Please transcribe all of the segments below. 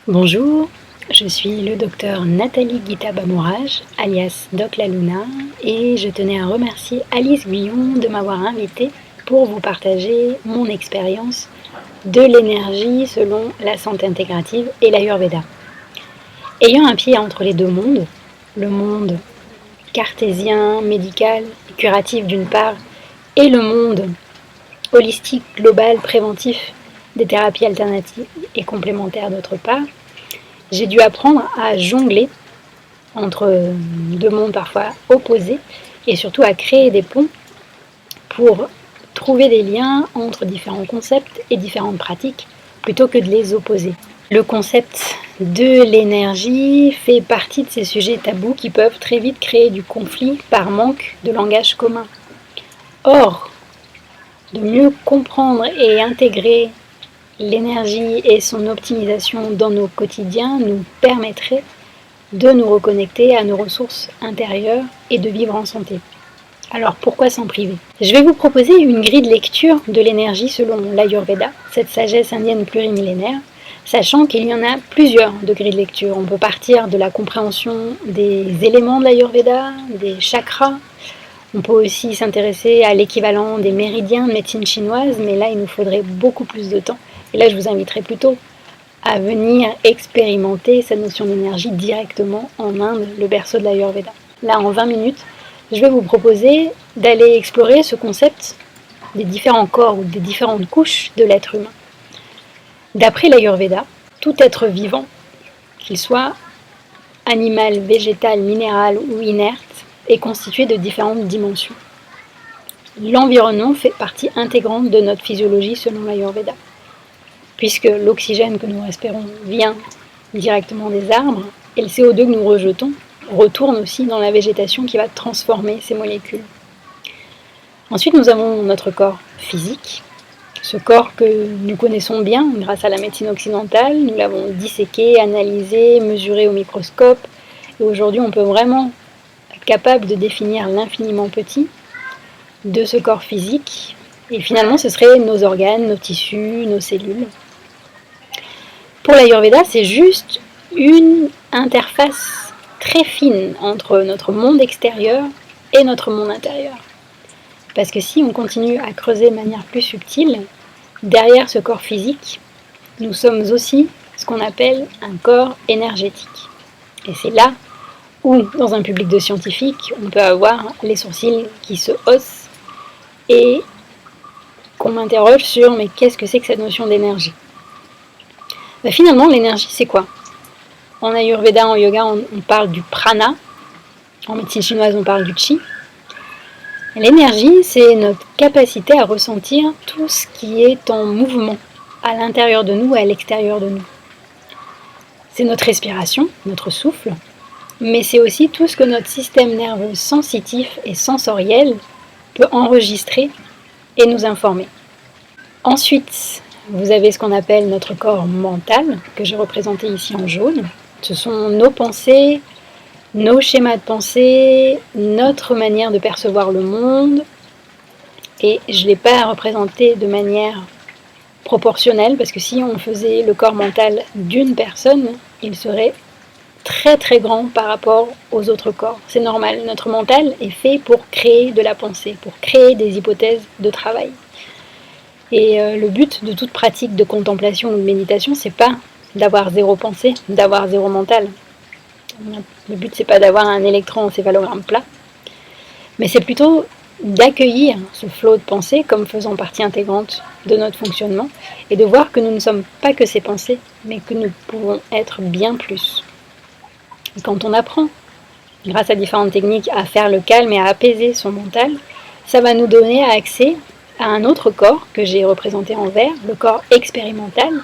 Bonjour, je suis le docteur Nathalie Guita Bamourage, alias Doc La Luna, et je tenais à remercier Alice Guillon de m'avoir invitée pour vous partager mon expérience de l'énergie selon la santé intégrative et l'Ayurveda. Ayant un pied entre les deux mondes, le monde cartésien, médical, curatif d'une part, et le monde holistique, global, préventif des thérapies alternatives et complémentaires d'autre part, j'ai dû apprendre à jongler entre deux mondes parfois opposés et surtout à créer des ponts pour trouver des liens entre différents concepts et différentes pratiques plutôt que de les opposer. Le concept de l'énergie fait partie de ces sujets tabous qui peuvent très vite créer du conflit par manque de langage commun. Or, de mieux comprendre et intégrer l'énergie et son optimisation dans nos quotidiens nous permettrait de nous reconnecter à nos ressources intérieures et de vivre en santé. Alors pourquoi s'en priver? Je vais vous proposer une grille de lecture de l'énergie selon l'Ayurveda, cette sagesse indienne plurimillénaire, sachant qu'il y en a plusieurs de grilles de lecture. On peut partir de la compréhension des éléments de l'Ayurveda, des chakras. On peut aussi s'intéresser à l'équivalent des méridiens de médecine chinoise, mais là il nous faudrait beaucoup plus de temps. Et là je vous inviterai plutôt à venir expérimenter cette notion d'énergie directement en Inde, le berceau de l'Ayurveda. Là en 20 minutes, je vais vous proposer d'aller explorer ce concept des différents corps ou des différentes couches de l'être humain. D'après l'Ayurveda, tout être vivant, qu'il soit animal, végétal, minéral ou inerte, est constitué de différentes dimensions. L'environnement fait partie intégrante de notre physiologie selon l'Ayurveda, puisque l'oxygène que nous respirons vient directement des arbres et le CO2 que nous rejetons retourne aussi dans la végétation qui va transformer ces molécules. Ensuite, nous avons notre corps physique, ce corps que nous connaissons bien grâce à la médecine occidentale. Nous l'avons disséqué, analysé, mesuré au microscope, et aujourd'hui on peut vraiment être capable de définir l'infiniment petit de ce corps physique, et finalement ce seraient nos organes, nos tissus, nos cellules. Pour l'Ayurveda, c'est juste une interface très fine entre notre monde extérieur et notre monde intérieur. Parce que si on continue à creuser de manière plus subtile, derrière ce corps physique, nous sommes aussi ce qu'on appelle un corps énergétique. Et c'est là où, dans un public de scientifiques, on peut avoir les sourcils qui se haussent et qu'on m'interroge sur mais qu'est-ce que c'est que cette notion d'énergie? Finalement, l'énergie, c'est quoi? En Ayurveda, en yoga, on parle du prana. En médecine chinoise, on parle du chi. L'énergie, c'est notre capacité à ressentir tout ce qui est en mouvement à l'intérieur de nous et à l'extérieur de nous. C'est notre respiration, notre souffle, mais c'est aussi tout ce que notre système nerveux sensitif et sensoriel peut enregistrer et nous informer. Ensuite, vous avez ce qu'on appelle notre corps mental, que j'ai représenté ici en jaune. Ce sont nos pensées, nos schémas de pensée, notre manière de percevoir le monde. Et je ne l'ai pas représenté de manière proportionnelle, parce que si on faisait le corps mental d'une personne, il serait très très grand par rapport aux autres corps. C'est normal, notre mental est fait pour créer de la pensée, pour créer des hypothèses de travail. Et le but de toute pratique de contemplation ou de méditation, c'est pas d'avoir zéro pensée, d'avoir zéro mental. Le but, c'est pas d'avoir un électroencéphalogramme plat, mais c'est plutôt d'accueillir ce flot de pensée comme faisant partie intégrante de notre fonctionnement et de voir que nous ne sommes pas que ces pensées, mais que nous pouvons être bien plus. Et quand on apprend, grâce à différentes techniques, à faire le calme et à apaiser son mental, ça va nous donner accès à un autre corps que j'ai représenté en vert, le corps expérimental.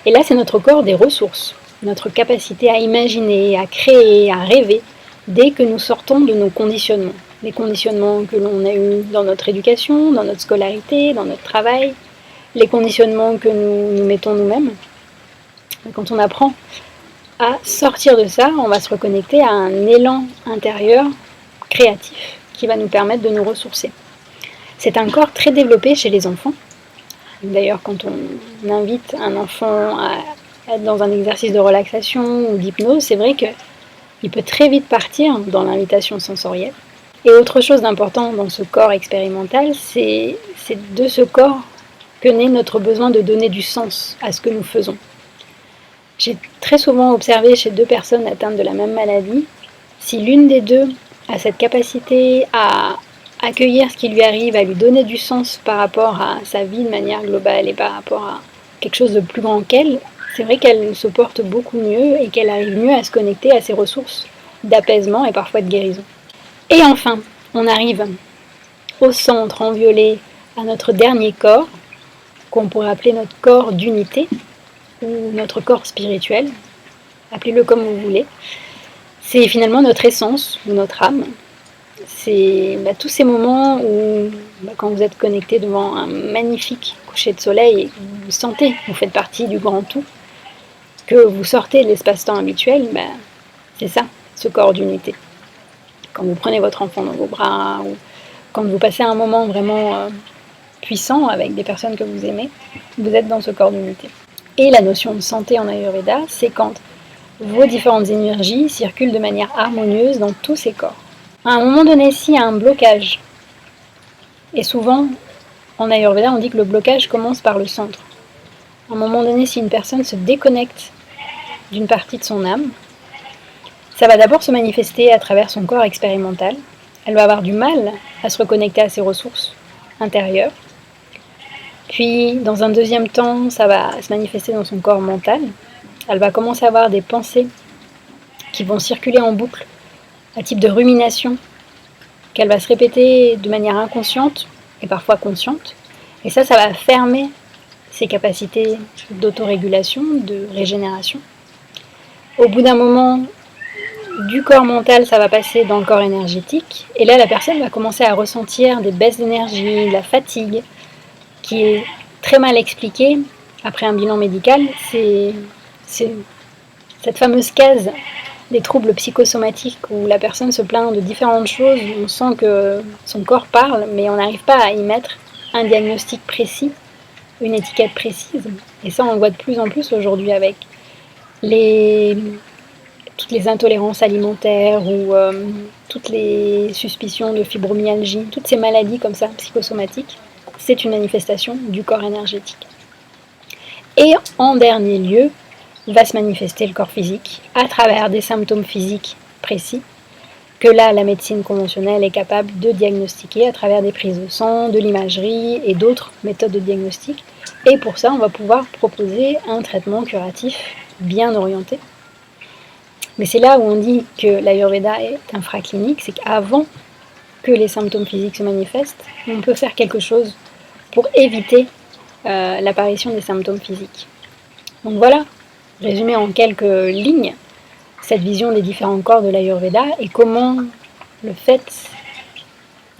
Et là, c'est notre corps des ressources, notre capacité à imaginer, à créer, à rêver, dès que nous sortons de nos conditionnements. Les conditionnements que l'on a eus dans notre éducation, dans notre scolarité, dans notre travail, les conditionnements que nous mettons nous-mêmes. Quand on apprend à sortir de ça, on va se reconnecter à un élan intérieur créatif qui va nous permettre de nous ressourcer. C'est un corps très développé chez les enfants. D'ailleurs, quand on invite un enfant à être dans un exercice de relaxation ou d'hypnose, c'est vrai qu'il peut très vite partir dans l'invitation sensorielle. Et autre chose d'important dans ce corps expérimental, c'est de ce corps que naît notre besoin de donner du sens à ce que nous faisons. J'ai très souvent observé chez deux personnes atteintes de la même maladie, si l'une des deux a cette capacité à accueillir ce qui lui arrive, à lui donner du sens par rapport à sa vie de manière globale et par rapport à quelque chose de plus grand qu'elle, c'est vrai qu'elle se porte beaucoup mieux et qu'elle arrive mieux à se connecter à ses ressources d'apaisement et parfois de guérison. Et enfin, on arrive au centre en violet, à notre dernier corps, qu'on pourrait appeler notre corps d'unité, ou notre corps spirituel, appelez-le comme vous voulez. C'est finalement notre essence, ou notre âme. C'est tous ces moments où, quand vous êtes connecté devant un magnifique coucher de soleil, et vous sentez que vous faites partie du grand tout, que vous sortez de l'espace-temps habituel, c'est ça, ce corps d'unité. Quand vous prenez votre enfant dans vos bras, ou quand vous passez un moment vraiment puissant avec des personnes que vous aimez, vous êtes dans ce corps d'unité. Et la notion de santé en Ayurveda, c'est quand vos différentes énergies circulent de manière harmonieuse dans tous ces corps. À un moment donné, s'il y a un blocage, et souvent en Ayurveda on dit que le blocage commence par le centre. À un moment donné, si une personne se déconnecte d'une partie de son âme, ça va d'abord se manifester à travers son corps expérimental. Elle va avoir du mal à se reconnecter à ses ressources intérieures. Puis, dans un deuxième temps, ça va se manifester dans son corps mental. Elle va commencer à avoir des pensées qui vont circuler en boucle, à type de rumination, qu'elle va se répéter de manière inconsciente et parfois consciente. Et ça va fermer ses capacités d'autorégulation, de régénération. Au bout d'un moment, du corps mental, ça va passer dans le corps énergétique. Et là, la personne va commencer à ressentir des baisses d'énergie, de la fatigue, qui est très mal expliquée après un bilan médical. C'est cette fameuse case des troubles psychosomatiques où la personne se plaint de différentes choses, on sent que son corps parle, mais on n'arrive pas à y mettre un diagnostic précis, une étiquette précise. Et ça, on le voit de plus en plus aujourd'hui avec toutes les intolérances alimentaires ou toutes les suspicions de fibromyalgie, toutes ces maladies comme ça, psychosomatiques, c'est une manifestation du corps énergétique. Et en dernier lieu, va se manifester le corps physique à travers des symptômes physiques précis que là, la médecine conventionnelle est capable de diagnostiquer à travers des prises de sang, de l'imagerie et d'autres méthodes de diagnostic. Et pour ça, on va pouvoir proposer un traitement curatif bien orienté. Mais c'est là où on dit que l'Ayurveda est infraclinique, c'est qu'avant que les symptômes physiques se manifestent, on peut faire quelque chose pour éviter l'apparition des symptômes physiques. Donc voilà, résumé en quelques lignes, cette vision des différents corps de l'Ayurveda et comment le fait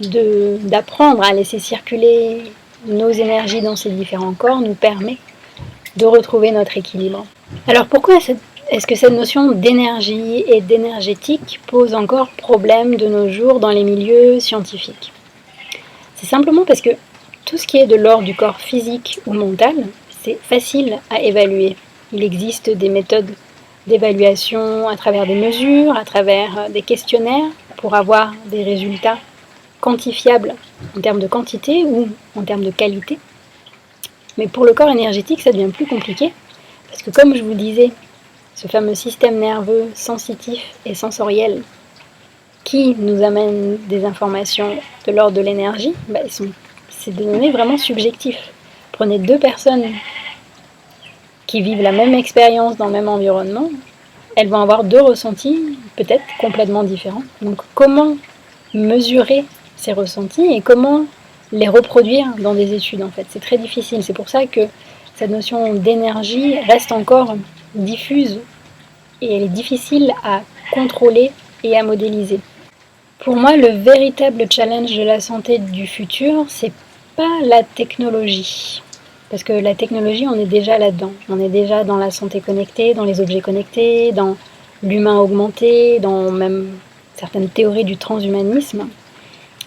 d'apprendre à laisser circuler nos énergies dans ces différents corps nous permet de retrouver notre équilibre. Alors pourquoi est-ce que cette notion d'énergie et d'énergétique pose encore problème de nos jours dans les milieux scientifiques? C'est simplement parce que tout ce qui est de l'ordre du corps physique ou mental, c'est facile à évaluer. Il existe des méthodes d'évaluation à travers des mesures, à travers des questionnaires pour avoir des résultats quantifiables en termes de quantité ou en termes de qualité. Mais pour le corps énergétique, ça devient plus compliqué parce que comme je vous disais, ce fameux système nerveux sensitif et sensoriel qui nous amène des informations de l'ordre de l'énergie, c'est des données vraiment subjectives. Prenez deux personnes qui vivent la même expérience dans le même environnement, elles vont avoir deux ressentis peut-être complètement différents. Donc comment mesurer ces ressentis et comment les reproduire dans des études en fait? C'est très difficile, c'est pour ça que cette notion d'énergie reste encore diffuse et elle est difficile à contrôler et à modéliser. Pour moi, le véritable challenge de la santé du futur, c'est pas la technologie. Parce que la technologie, on est déjà là-dedans. On est déjà dans la santé connectée, dans les objets connectés, dans l'humain augmenté, dans même certaines théories du transhumanisme.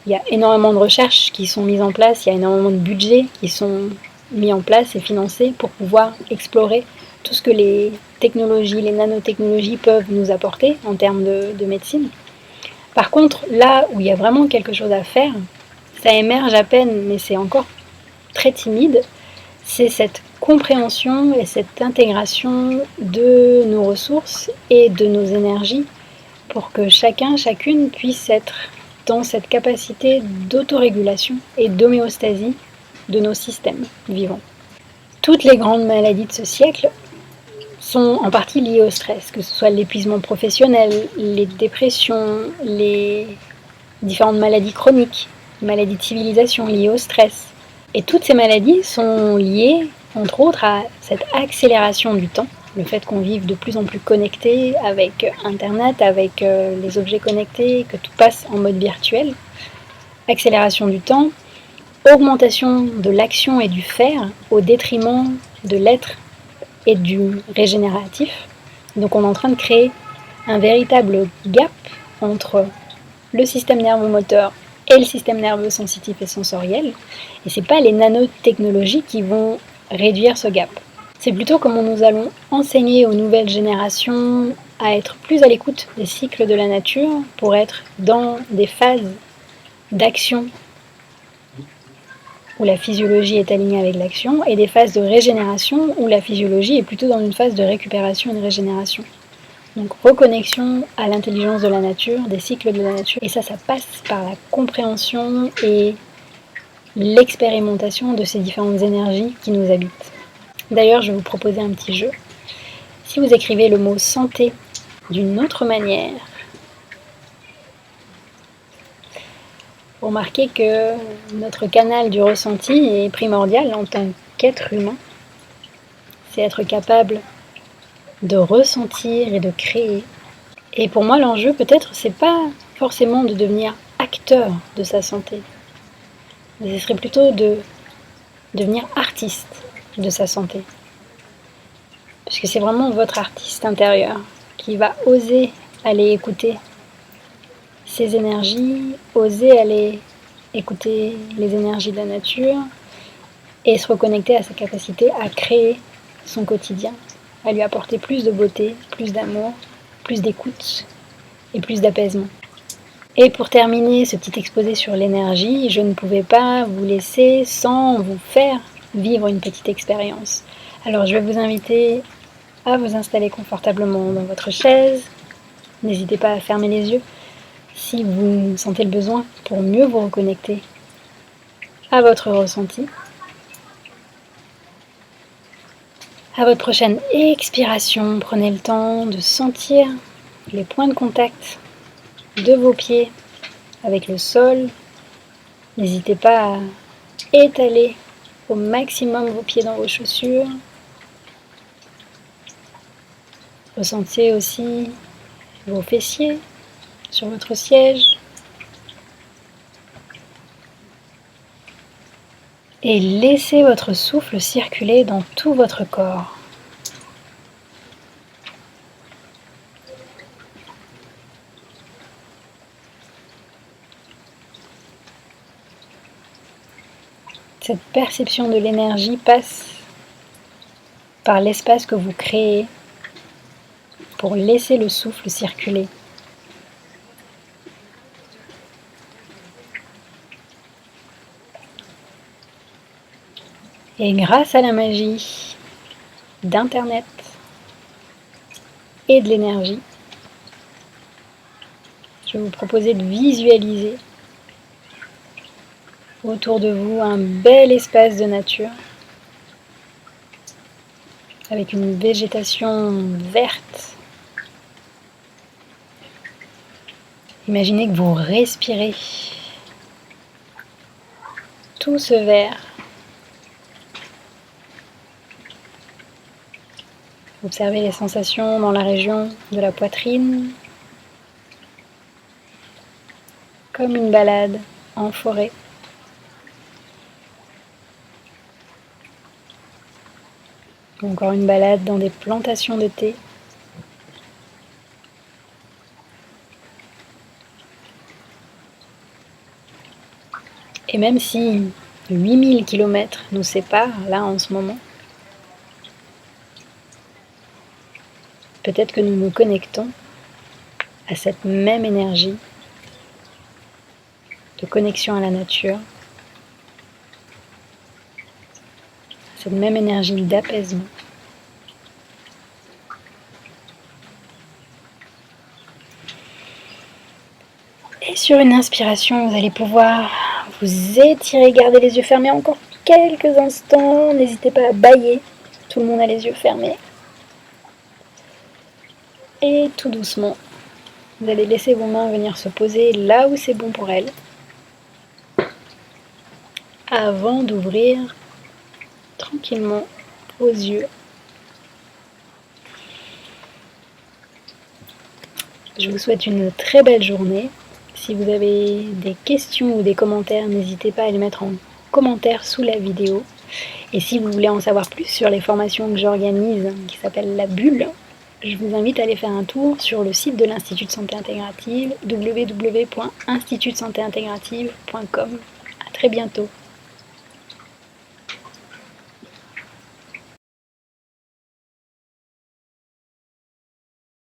Il y a énormément de recherches qui sont mises en place, il y a énormément de budgets qui sont mis en place et financés pour pouvoir explorer tout ce que les technologies, les nanotechnologies peuvent nous apporter en termes de médecine. Par contre, là où il y a vraiment quelque chose à faire, ça émerge à peine, mais c'est encore très timide, c'est cette compréhension et cette intégration de nos ressources et de nos énergies pour que chacun, chacune puisse être dans cette capacité d'autorégulation et d'homéostasie de nos systèmes vivants. Toutes les grandes maladies de ce siècle sont en partie liées au stress, que ce soit l'épuisement professionnel, les dépressions, les différentes maladies chroniques, maladies de civilisation liées au stress. Et toutes ces maladies sont liées, entre autres, à cette accélération du temps, le fait qu'on vive de plus en plus connecté avec Internet, avec les objets connectés, que tout passe en mode virtuel. Accélération du temps, augmentation de l'action et du faire au détriment de l'être et du régénératif. Donc on est en train de créer un véritable gap entre le système nerveux moteur et le système nerveux sensitif et sensoriel. Et ce n'est pas les nanotechnologies qui vont réduire ce gap. C'est plutôt comment nous allons enseigner aux nouvelles générations à être plus à l'écoute des cycles de la nature pour être dans des phases d'action où la physiologie est alignée avec l'action, et des phases de régénération où la physiologie est plutôt dans une phase de récupération et de régénération. Donc reconnexion à l'intelligence de la nature, des cycles de la nature, et ça passe par la compréhension et l'expérimentation de ces différentes énergies qui nous habitent. D'ailleurs, je vais vous proposer un petit jeu. Si vous écrivez le mot santé d'une autre manière, vous remarquez que notre canal du ressenti est primordial en tant qu'être humain. C'est être capable de ressentir et de créer. Et pour moi, l'enjeu, peut-être, c'est pas forcément de devenir acteur de sa santé, mais ce serait plutôt de devenir artiste de sa santé. Puisque c'est vraiment votre artiste intérieur qui va oser aller écouter ses énergies, oser aller écouter les énergies de la nature et se reconnecter à sa capacité à créer son quotidien, à lui apporter plus de beauté, plus d'amour, plus d'écoute et plus d'apaisement. Et pour terminer ce petit exposé sur l'énergie, je ne pouvais pas vous laisser sans vous faire vivre une petite expérience. Alors je vais vous inviter à vous installer confortablement dans votre chaise. N'hésitez pas à fermer les yeux si vous sentez le besoin pour mieux vous reconnecter à votre ressenti. À votre prochaine expiration, prenez le temps de sentir les points de contact de vos pieds avec le sol. N'hésitez pas à étaler au maximum vos pieds dans vos chaussures. Ressentez aussi vos fessiers sur votre siège. Et laissez votre souffle circuler dans tout votre corps. Cette perception de l'énergie passe par l'espace que vous créez pour laisser le souffle circuler. Et grâce à la magie d'Internet et de l'énergie, je vais vous proposer de visualiser autour de vous un bel espace de nature avec une végétation verte. Imaginez que vous respirez tout ce vert. Observez les sensations dans la région de la poitrine, comme une balade en forêt. Ou encore une balade dans des plantations de thé. Et même si 8000 km nous séparent là en ce moment, peut-être que nous nous connectons à cette même énergie de connexion à la nature, cette même énergie d'apaisement. Et sur une inspiration, vous allez pouvoir vous étirer, garder les yeux fermés encore quelques instants. N'hésitez pas à bâiller. Tout le monde a les yeux fermés. Et tout doucement, vous allez laisser vos mains venir se poser là où c'est bon pour elles, avant d'ouvrir tranquillement vos yeux. Je vous souhaite une très belle journée. Si vous avez des questions ou des commentaires, n'hésitez pas à les mettre en commentaire sous la vidéo. Et si vous voulez en savoir plus sur les formations que j'organise, qui s'appellent La Bulle, je vous invite à aller faire un tour sur le site de l'Institut de Santé Intégrative, www.institutdesantéintégrative.com. À très bientôt.